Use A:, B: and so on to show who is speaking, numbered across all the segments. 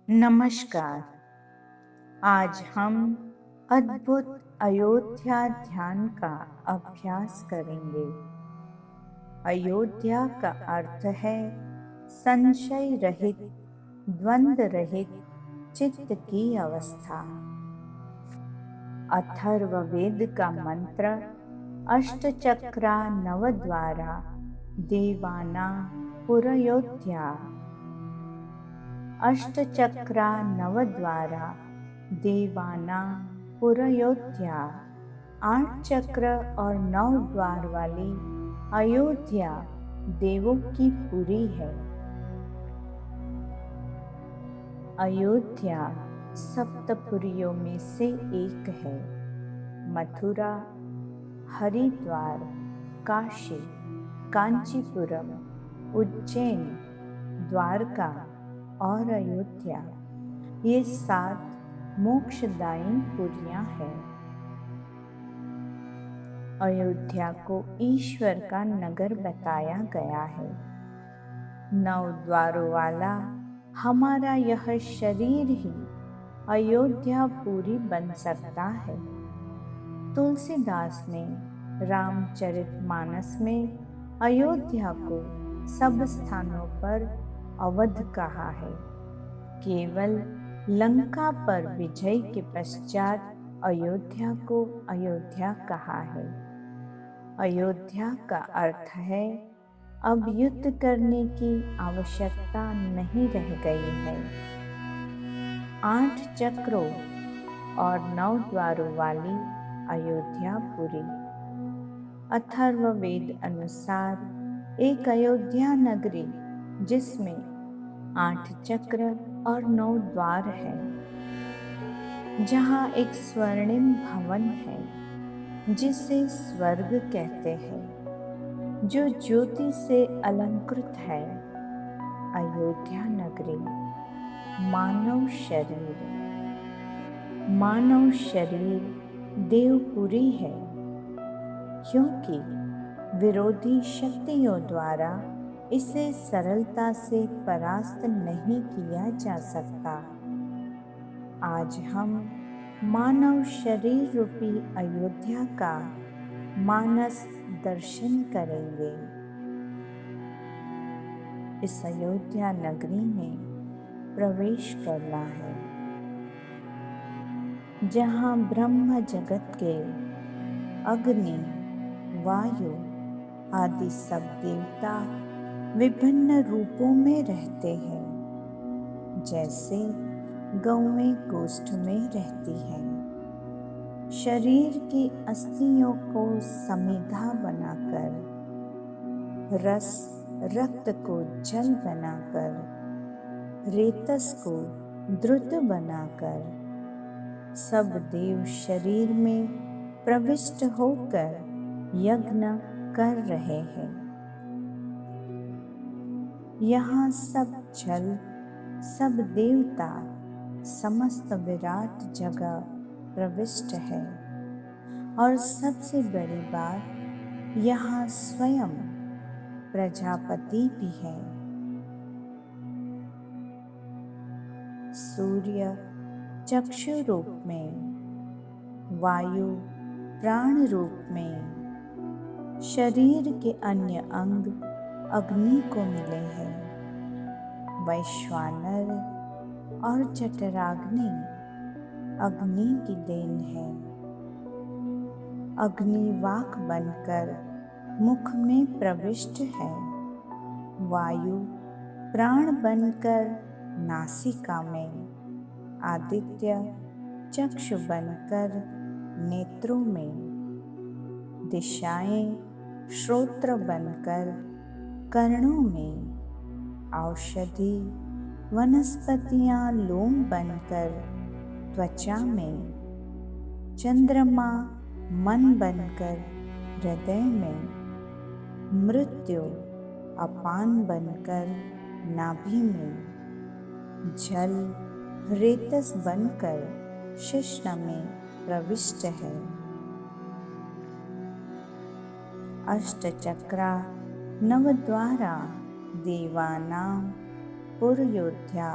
A: नमस्कार। आज हम अद्भुत अयोध्या ध्यान का अभ्यास करेंगे। अयोध्या का अर्थ है संशय रहित, द्वंद्व रहित चित्त की अवस्था। अथर्ववेद का मंत्र अष्टचक्रा नवद्वारा देवाना पुरयोध्या। अष्टचक्रा नवद्वारा देवाना पुरयोध्या। 8 चक्र और 9 द्वार वाली अयोध्या देवों की पुरी है। अयोध्या सप्तपुरियों में से एक है। मथुरा, हरिद्वार, काशी, कांचीपुरम, उज्जैन, द्वारका और अयोध्या ये 7 मोक्षदायी पुरियां हैं। अयोध्या को ईश्वर का नगर बताया गया है। 9 द्वारों वाला हमारा यह शरीर ही अयोध्यापुरी बन सकता है। तुलसीदास ने रामचरितमानस में अयोध्या को सब स्थानों पर अवध कहा है। केवल लंका पर विजय के पश्चात अयोध्या को अयोध्या कहा है। अयोध्या का अर्थ है अब युद्ध करने की आवश्यकता नहीं रह गई है। 8 चक्रों और 9 द्वारों वाली अयोध्यापुरी। अथर्ववेद अनुसार एक अयोध्या नगरी जिसमें 8 चक्र और 9 द्वार हैं, जहाँ एक स्वर्णिम भवन है जिसे स्वर्ग कहते हैं, जो ज्योति से अलंकृत है। अयोध्या नगरी मानव शरीर देवपुरी है, क्योंकि विरोधी शक्तियों द्वारा इसे सरलता से परास्त नहीं किया जा सकता। आज हम मानव शरीर रूपी अयोध्या का मानस दर्शन करेंगे। इस अयोध्या नगरी में प्रवेश करना है, जहाँ ब्रह्म जगत के अग्नि, वायु आदि सब देवता विभिन्न रूपों में रहते हैं। जैसे गौएं गोष्ठ में रहती हैं, शरीर की अस्थियों को समिधा बनाकर, रस रक्त को जल बनाकर, रेतस को द्रुत बनाकर, सब देव शरीर में प्रविष्ट होकर यज्ञ कर रहे हैं। यहाँ सब जल, सब देवता, समस्त विराट जगह प्रविष्ट है। और सबसे बड़ी बात, यहाँ स्वयं प्रजापति भी है। सूर्य चक्षु रूप में, वायु प्राण रूप में, शरीर के अन्य अंग अग्नि को मिले हैं। वैश्वानर और जठराग्नि अग्नि की देन है। अग्नि वाक बनकर मुख में प्रविष्ट है। वायु प्राण बनकर नासिका में, आदित्य चक्षु बनकर नेत्रों में, दिशाएं श्रोत्र बनकर कर्णों में, औषधि वनस्पतियां लोम बनकर त्वचा में, चंद्रमा मन बनकर हृदय में, मृत्यु अपान बनकर नाभि में, जल रेतस बनकर शिश्न में प्रविष्ट है। अष्टचक्रा नवद्वारा देवानां पुरयोध्या।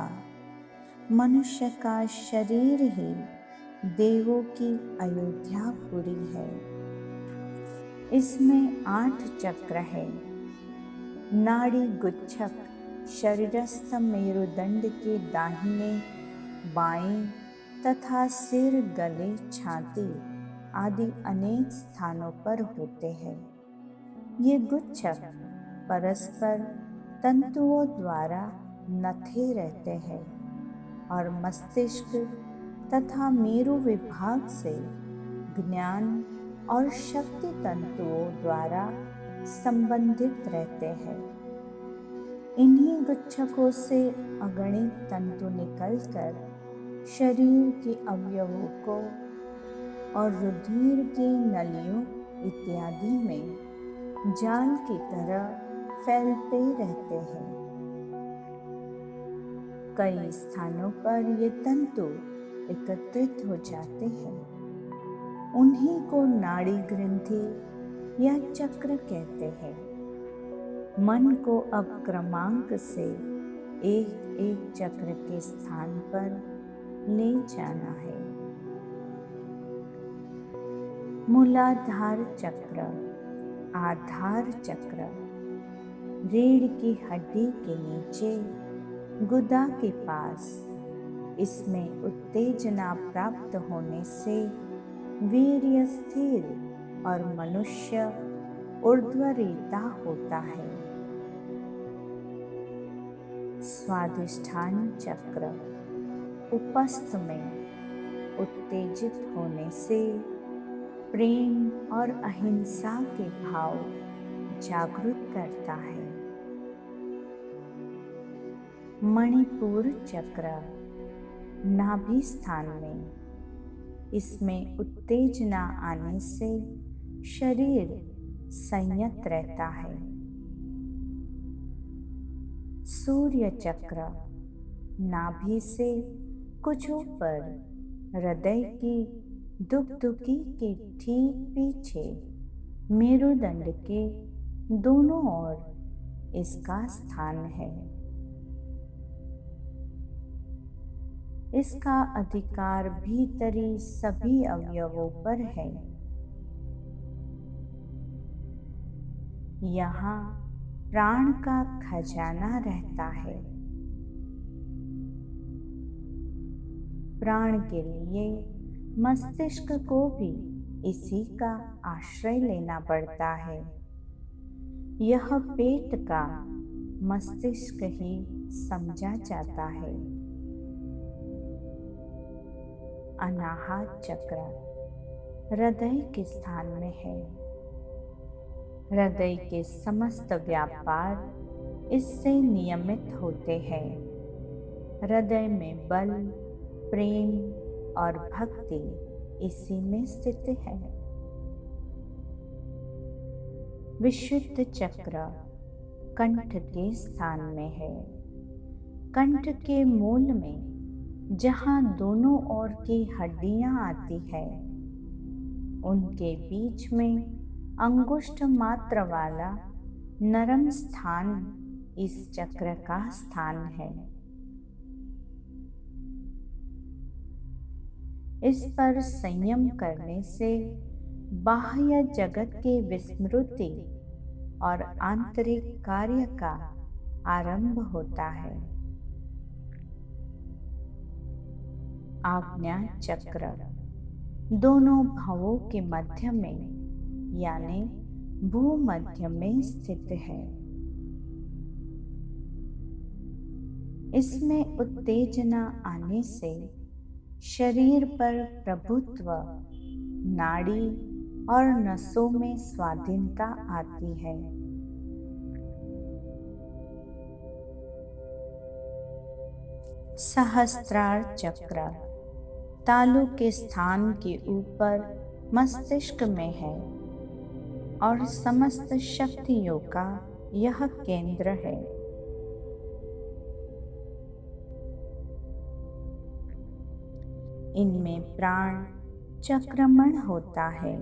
A: मनुष्य का शरीर ही देवों की अयोध्यापुरी है। इसमें 8 चक्र है। नाड़ी गुच्छक शरीरस्थ मेरुदंड के दाहिने बाएं तथा सिर, गले, छाती आदि अनेक स्थानों पर होते हैं। ये गुच्छक परस्पर तंतुओं द्वारा नथे रहते हैं और मस्तिष्क तथा मेरु विभाग से ज्ञान और शक्ति तंतुओं द्वारा संबंधित रहते हैं। इन्हीं गुच्छकों से अगणित तंतु निकलकर शरीर के अवयवों को और रुधिर की नलियों इत्यादि में जाल की तरह फैलते रहते हैं। कई स्थानों पर ये तंतु एकत्रित हो जाते हैं। उन्हीं को नाड़ी ग्रंथि या चक्र कहते हैं। मन को अब क्रमांक से एक एक चक्र के स्थान पर ले जाना है। मूलाधार चक्र, आधार चक्र, रीढ़ की हड्डी के नीचे गुदा के पास, इसमें उत्तेजना प्राप्त होने से वीर्य स्थिर और मनुष्य ऊर्ध्वरेता होता है। स्वादिष्ठान चक्र, उपस्थ में उत्तेजित होने से प्रेम और अहिंसा के भाव जागृत करता है। मणिपुर चक्र, नाभि स्थान में, इसमें उत्तेजना आने से शरीर संयत रहता है। सूर्य चक्र, नाभि से कुछ ऊपर हृदय की दुगदुगी के ठीक पीछे मेरुदंड के दोनों ओर इसका स्थान है। इसका अधिकार भीतरी सभी अवयवों पर है। यहाँ प्राण का खजाना रहता है। प्राण के लिए मस्तिष्क को भी इसी का आश्रय लेना पड़ता है। यह पेट का मस्तिष्क ही समझा जाता है। अनाहत चक्र हृदय के स्थान में है। हृदय के समस्त व्यापार इससे नियमित होते हैं। हृदय में बल, प्रेम और भक्ति इसी में स्थित है। विशुद्ध चक्र कंठ के स्थान में है। कंठ के मूल में जहाँ दोनों ओर की हड्डियां आती है, उनके बीच में अंगुष्ठ मात्र वाला नरम स्थान इस चक्र का स्थान है। इस पर संयम करने से बाह्य जगत की विस्मृति और आंतरिक कार्य का आरंभ होता है। आज्ञा चक्र दोनों भावों के मध्य में यानी भूमध्य में स्थित है। इसमें उत्तेजना आने से शरीर पर प्रभुत्व, नाड़ी और नसों में स्वाधीनता आती है। सहस्त्रार चक्र तालु के स्थान के ऊपर मस्तिष्क में है और समस्त शक्तियों का यह केंद्र है। इनमें प्राण चक्रमण होता है।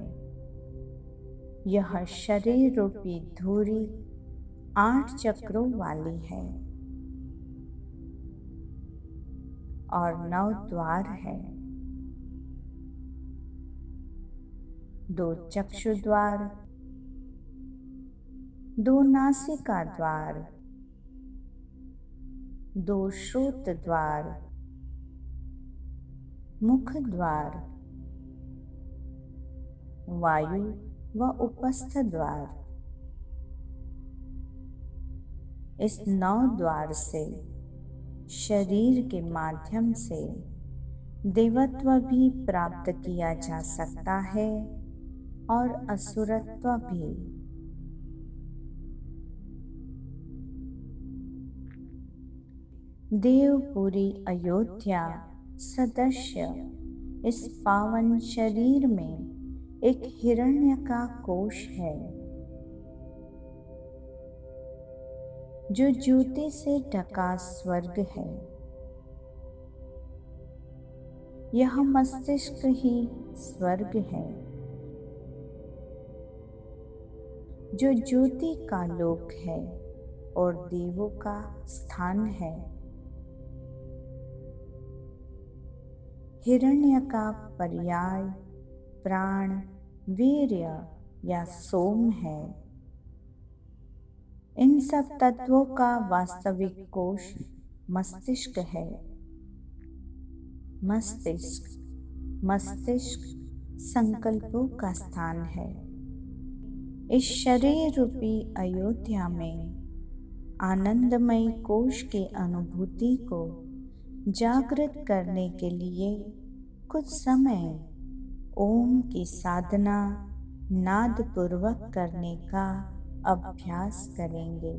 A: यह शरीर रूपी धुरी 8 चक्रों वाली है। और 9 द्वार है। 2 चक्षु द्वार, 2 नासिका द्वार, 2 श्रोत द्वार, मुख द्वार, वायु व उपस्थ द्वार। इस 9 द्वार से शरीर के माध्यम से देवत्व भी प्राप्त किया जा सकता है और असुरत्व भी। देवपुरी अयोध्या सदस्य इस पावन शरीर में एक हिरण्य का कोश है जो ज्योति से ढका स्वर्ग है। यह मस्तिष्क ही स्वर्ग है जो ज्योति का लोक है और देवों का स्थान है। हिरण्य का पर्याय प्राण, वीर्य या सोम है। इन सब तत्वों का वास्तविक कोश मस्तिष्क है। मस्तिष्क संकल्पों का स्थान है। इस शरीर रूपी अयोध्या में आनंदमय कोश की अनुभूति को जागृत करने के लिए कुछ समय ओम की साधना नाद पूर्वक करने का अभ्यास करेंगे।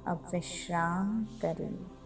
A: अब विश्राम करें।